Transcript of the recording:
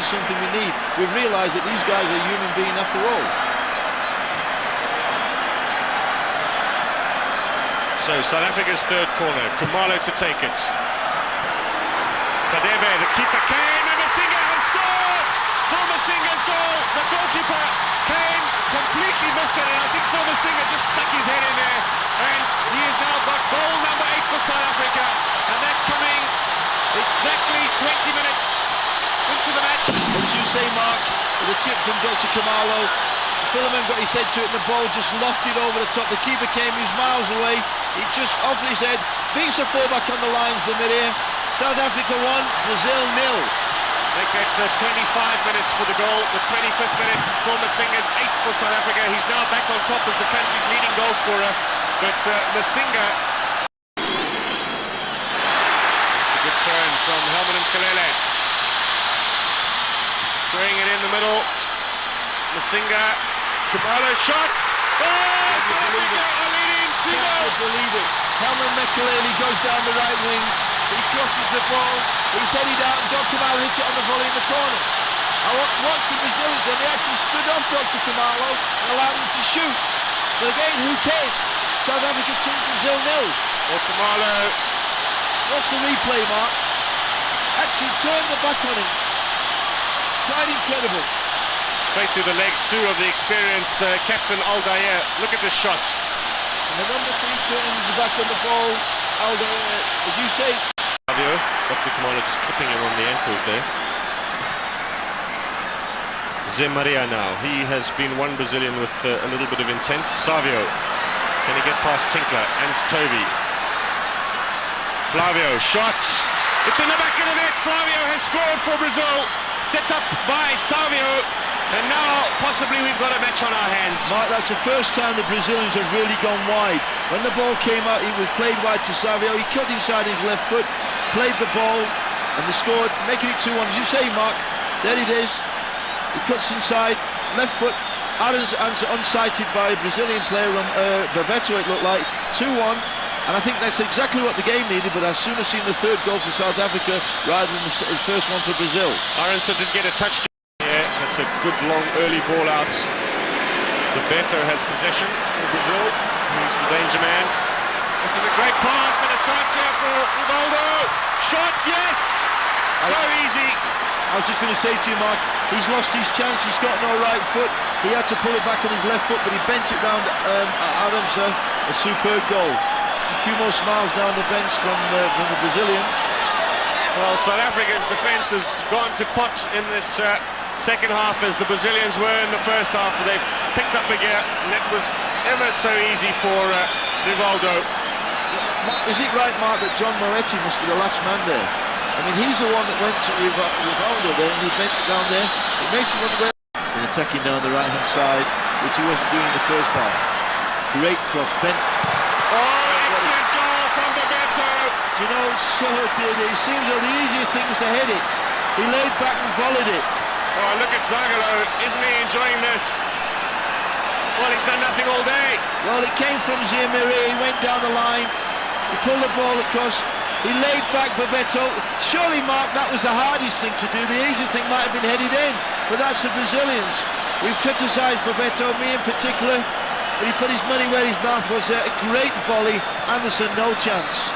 is something we need. We've realised that these guys are human beings after all. So South Africa's third corner, Kumalo to take it. Kadebe, the keeper came, and Masinga has scored! For Masinga's goal, the goalkeeper came, completely missed it, and I think Phil Masinga just stuck his head in there, and he has now got goal number 8 for South Africa, and that's coming exactly 20 minutes into the match. As you say, Mark, with a chip from Dr. Kumalo, Philman got his head to it and the ball just lofted over the top. The keeper came, he was miles away, he just off his head, beats the fullback on the lines, the mid-air. South Africa 1, Brazil 0. They get 25 minutes for the goal, the 25th minute for Masinga's 8th for South Africa. He's now back on top as the country's leading goal scorer, but Masinga... It's a good turn from Helman and Kalele. Throwing it in the middle. Masinga, Kumalo shot! Oh, South Africa are leading 2-0! Can't believe it. Helman Mekelele goes down the right wing. He crosses the ball, he's headed out, and Dr. Kumalo hits it on the volley in the corner. I watched the Brazilians, and they actually stood off Dr. Kumalo and allowed him to shoot. But again, who cares? South Africa 2, Brazil 0. Well, Kumalo... What's the replay, Mark? Actually turned the back on him. Quite incredible. Straight through the legs, too, of the experienced captain Aldair. Look at this shot. And the number 3 turns the back on the ball. Aldair, as you say... Dr. Kumalo just clipping him on the ankles there. Zé Maria now. He has been one Brazilian with a little bit of intent. Savio. Can he get past Tinkler and Toby? Flavio. Shot. It's in the back of the net. Flavio has scored for Brazil. Set up by Savio. And now, possibly, we've got a match on our hands. Mark, that's the first time the Brazilians have really gone wide. When the ball came out, it was played wide to Savio. He cut inside his left foot, played the ball, and they scored, making it 2-1. As you say, Mark, there it is. He cuts inside, left foot, unsighted by a Brazilian player, Bebeto, it looked like. 2-1, and I think that's exactly what the game needed, but I've sooner seen the third goal for South Africa rather than the first one for Brazil. Aronson did get a touch. That's a good long early ball out. Bebeto has possession for Brazil. He's the danger man. This is a great pass and a chance here for Rivaldo. Shot, yes! So easy. I was just going to say to you, Mark, he's lost his chance. He's got no right foot. He had to pull it back on his left foot, but he bent it round Aronson. A superb goal. A few more smiles now on the bench from the Brazilians. Well, South Africa's defence has gone to pot in this second half as the Brazilians were in the first half. They've picked up a gear, and it was ever so easy for Rivaldo. Is it right, Mark, that John Moretti must be the last man there? I mean, he's the one that went to Rivaldo there, and he bent it down there. It makes you wonder where... And attacking down the right-hand side, which he wasn't doing in the first half. Great cross, bent. Oh, excellent goal from Bebeto! Do you know, so did it. It seems like the easier things to head it. He laid back and volleyed it. Oh, look at Zagalo, isn't he enjoying this? Well, he's done nothing all day. Well, it came from Zimiri, he went down the line, he pulled the ball across, he laid back Bebeto. Surely, Mark, that was the hardest thing to do. The easy thing might have been headed in, but that's the Brazilians. We've criticised Bebeto, me in particular, but he put his money where his mouth was there. A great volley, Anderson, no chance.